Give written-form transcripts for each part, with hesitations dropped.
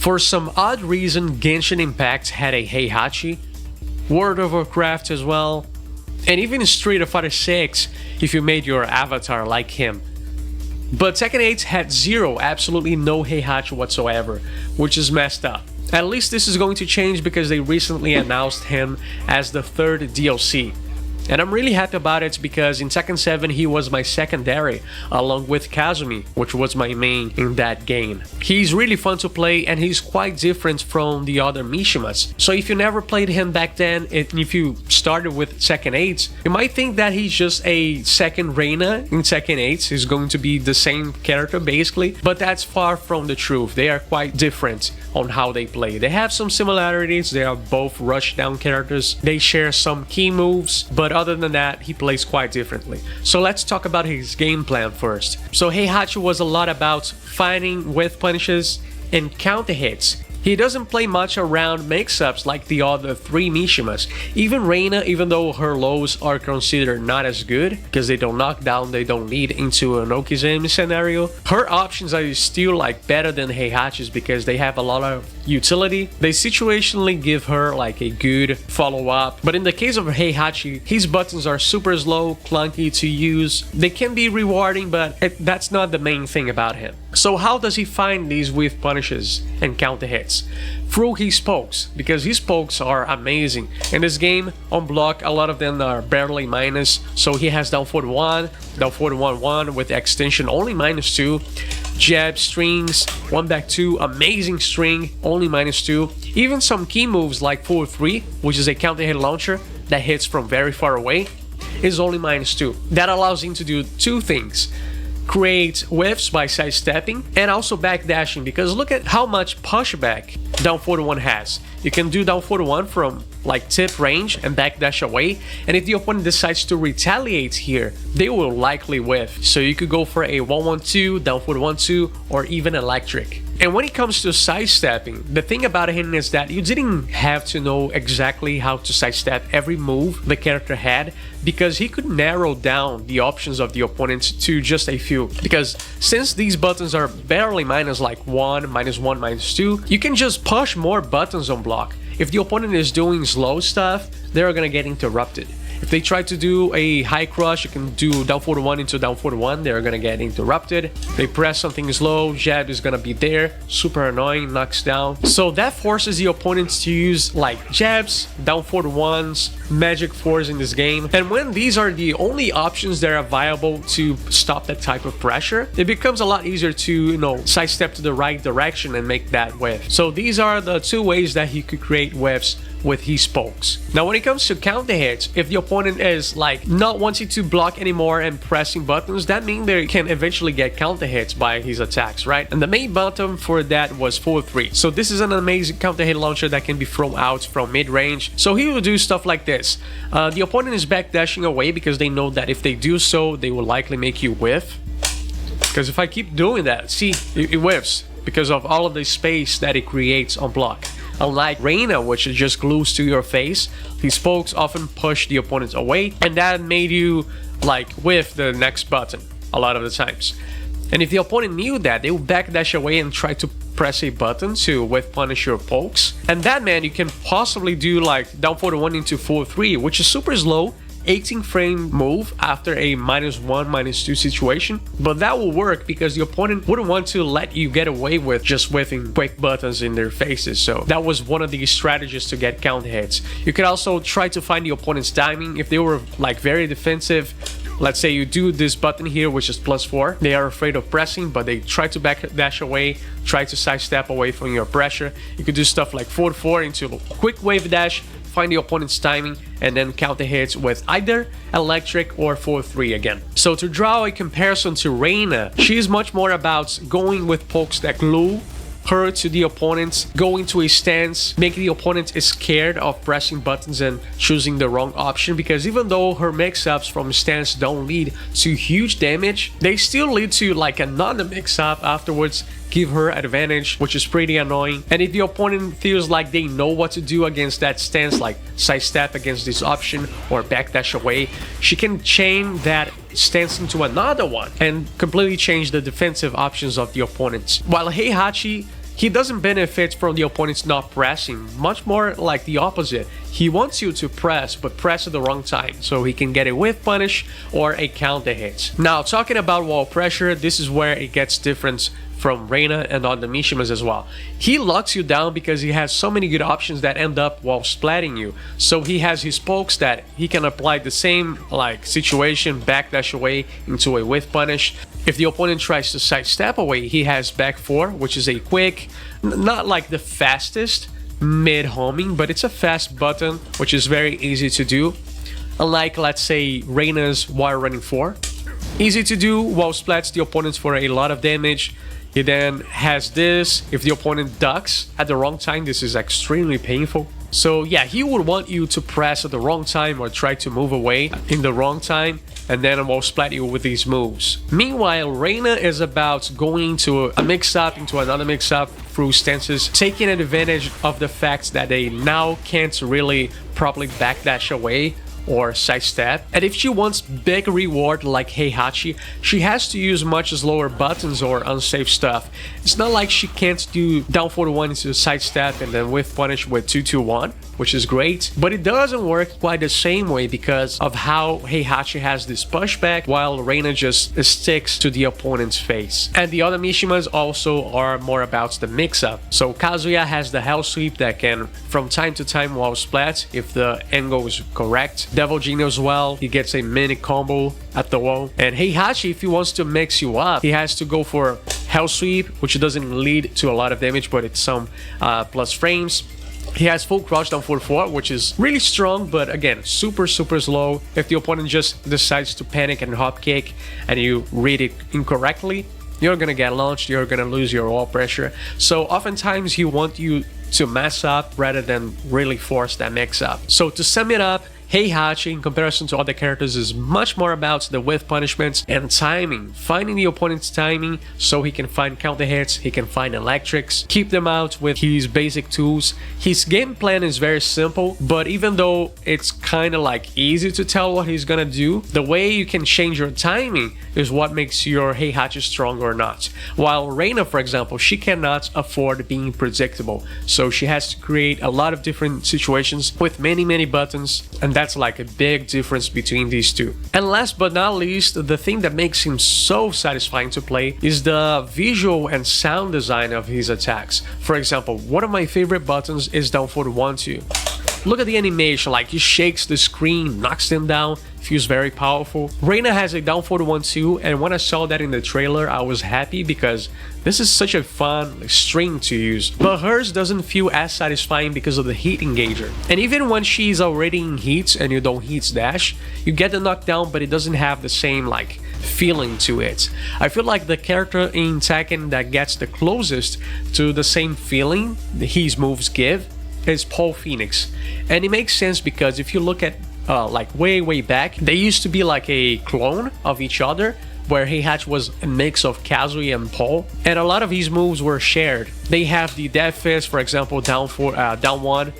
For some odd reason, Genshin Impact had a Heihachi, World of Warcraft as well, and even Street of Fighter 6 if you made your avatar like him. But Tekken 8 had zero, absolutely no Heihachi whatsoever, which is messed up. At least this is going to change because they recently announced him as the third DLC. And I'm really happy about it because in Tekken 7 he was my secondary along with Kazumi, which was my main in that game. He's really fun to play and he's quite different from the other Mishimas. So if you never played him back then, and if you started with Tekken 8, you might think that he's just a second Reina in Tekken 8. He's going to be the same character basically, but that's far from the truth. They are quite different on how they play. They have some similarities, they are both rushdown characters, they share some key moves, but other than that, he plays quite differently. So let's talk about his game plan first. So Heihachi was a lot about fighting with punishes and counter hits. He doesn't play much around mix-ups like the other three Mishimas. Even Reina, even though her lows are considered not as good, because they don't knock down, they don't lead into an Okizeme scenario, her options are still like better than Heihachi's because they have a lot of utility. They situationally give her like a good follow-up. But in the case of Heihachi, his buttons are super slow, clunky to use. They can be rewarding, but that's not the main thing about him. So how does he find these whiff punishes and counter hits? Through his pokes, because his pokes are amazing. In this game, on block, a lot of them are barely minus, so he has down forward 1, down forward 1-1 with extension only -2, jab strings, 1 back 2, amazing string, only -2, even some key moves like forward 3, which is a counter hit launcher that hits from very far away, is only -2. That allows him to do two things: create whiffs by sidestepping and also backdashing, because look at how much pushback down forward 1 has. You can do down forward 1 from like tip range and backdash away, and if the opponent decides to retaliate here, they will likely whiff. So you could go for a 1-1-2, down forward 1-2, or even electric. And when it comes to sidestepping, the thing about him is that you didn't have to know exactly how to sidestep every move the character had, because he could narrow down the options of the opponent to just a few. Because since these buttons are barely minus like -1, -1, -2, you can just push more buttons on block. If the opponent is doing slow stuff, they're gonna get interrupted. If they try to do a high crush, you can do down forward 1 into down forward 1, they're gonna get interrupted. They press something slow, jab is gonna be there, super annoying, knocks down. So that forces the opponents to use like jabs, down forward 1s, magic 4s in this game. And when these are the only options that are viable to stop that type of pressure, it becomes a lot easier to, you know, sidestep to the right direction and make that whiff. So these are the two ways that he could create whiffs with his pokes. Now when it comes to counter hits, if the opponent is like not wanting to block anymore and pressing buttons, that means they can eventually get counter hits by his attacks, right? And the main button for that was 4-3. So this is an amazing counter hit launcher that can be thrown out from mid-range. So he will do stuff like this. The opponent is backdashing away because they know that if they do so, they will likely make you whiff. Because if I keep doing that, see, it whiffs because of all of the space that it creates on block. Unlike Reina, which is just glues to your face, his pokes often push the opponents away, and that made you like whiff the next button a lot of the times. And if the opponent knew that, they would backdash away and try to press a button to whiff punish your pokes. And that, man, you can possibly do like down forward 1 into 4-3, which is super slow, 18 frame move after a -1, -2 situation, but that will work because the opponent wouldn't want to let you get away with just whiffing quick buttons in their faces. So that was one of the strategies to get counter hits. You could also try to find the opponent's timing. If they were like very defensive, let's say you do this button here, which is +4, they are afraid of pressing, but they try to backdash away, try to sidestep away from your pressure. You could do stuff like 4-4 into a quick wave dash, find the opponent's timing, and then counter hits with either electric or 4-3 again. So to draw a comparison to Reina, she is much more about going with pokes that glue her to the opponent, going to a stance, making the opponent scared of pressing buttons and choosing the wrong option, because even though her mix-ups from stance don't lead to huge damage, they still lead to like another mix-up afterwards, give her advantage, which is pretty annoying. And if the opponent feels like they know what to do against that stance, like sidestep against this option or backdash away, she can chain that stance into another one and completely change the defensive options of the opponents. While Heihachi He doesn't benefit from the opponents not pressing, much more like the opposite. He wants you to press, but press at the wrong time, so he can get a whiff punish or a counter hit. Now, talking about wall pressure, this is where it gets different from Reina and on the MISHIMAS as well. He locks you down because he has so many good options that end up while splatting you. So he has his pokes that he can apply the same like situation, backdash away into a whiff punish. If the opponent tries to sidestep away, he has back 4, which is a quick, not like the fastest mid-homing, but it's a fast button, which is very easy to do. Unlike, let's say, Reina's wire running 4. Easy to do while splats the opponents for a lot of damage. He then has this. If the opponent ducks at the wrong time, this is extremely painful. So yeah, he would want you to press at the wrong time or try to move away in the wrong time, and then will splat you with these moves. Meanwhile, Reina is about going to a mix-up into another mix-up through stances, taking advantage of the fact that they now can't really properly backdash away or sidestep. And if she wants big reward like Heihachi, she has to use much slower buttons or unsafe stuff. It's not like she can't do down 41 into sidestep and then whiff punish with 2-2-1, which is great, but it doesn't work quite the same way because of how Heihachi has this pushback while Reina just sticks to the opponent's face. And the other Mishimas also are more about the mix-up. So Kazuya has the Hell Sweep that can from time to time wall splat if the angle is correct. Devil Genie as well, he gets a mini combo at the wall. And Heihachi, if he wants to mix you up, he has to go for Hell Sweep, which doesn't lead to a lot of damage, but it's some plus frames. He has full crouch down 4-4, which is really strong, but again, super slow. If the opponent just decides to panic and hop kick and you read it incorrectly, you're gonna get launched, you're gonna lose your wall pressure. So oftentimes he wants you to mess up rather than really force that mix up. So to sum it up, Heihachi, in comparison to other characters, is much more about the whiff punishments and timing, finding the opponent's timing so he can find counter hits, he can find electrics, keep them out with his basic tools. His game plan is very simple, but even though it's kind of like easy to tell what he's gonna do, the way you can change your timing is what makes your Heihachi strong or not. While Reina, for example, she cannot afford being predictable, so she has to create a lot of different situations with many buttons, and that's like a big difference between these two. And last but not least, the thing that makes him so satisfying to play is the visual and sound design of his attacks. For example, one of my favorite buttons is down for the 1-2. Look at the animation, like he shakes the screen, knocks them down, feels very powerful. Reina has a down for the 1-2, and when I saw that in the trailer, I was happy because this is such a fun string to use. But hers doesn't feel as satisfying because of the heat engager. And even when she's already in heat and you don't heat dash, you get the knockdown, but it doesn't have the same like feeling to it. I feel like the character in Tekken that gets the closest to the same feeling his moves give is Paul Phoenix. And it makes sense because if you look at like way back, they used to be like a clone of each other, where Heihachi was a mix of Kazuya and Paul, and a lot of his moves were shared. They have the Death Fist, for example, down one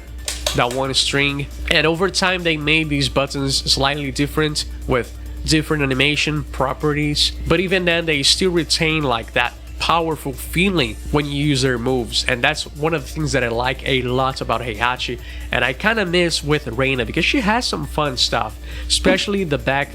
string, and over time they made these buttons slightly different with different animation properties, but even then they still retain like that powerful feeling when you use their moves, and that's one of the things that I like a lot about Heihachi, and I kind of miss with Reina because she has some fun stuff, especially the back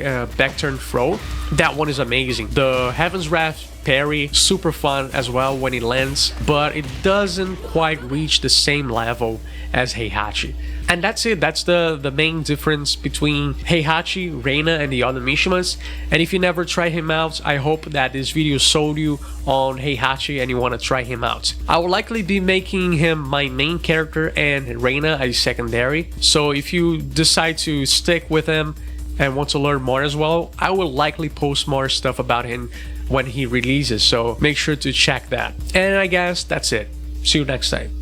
turn throw. That one is amazing. The Heaven's Wrath parry, super fun as well when it lands, but it doesn't quite reach the same level as Heihachi. And that's it. That's the main difference between Heihachi, Reina, and the other Mishimas. And if you never tried him out, I hope that this video sold you on Heihachi and you want to try him out. I will likely be making him my main character and Reina a secondary. So if you decide to stick with him and want to learn more as well, I will likely post more stuff about him when he releases. So make sure to check that. And I guess that's it. See you next time.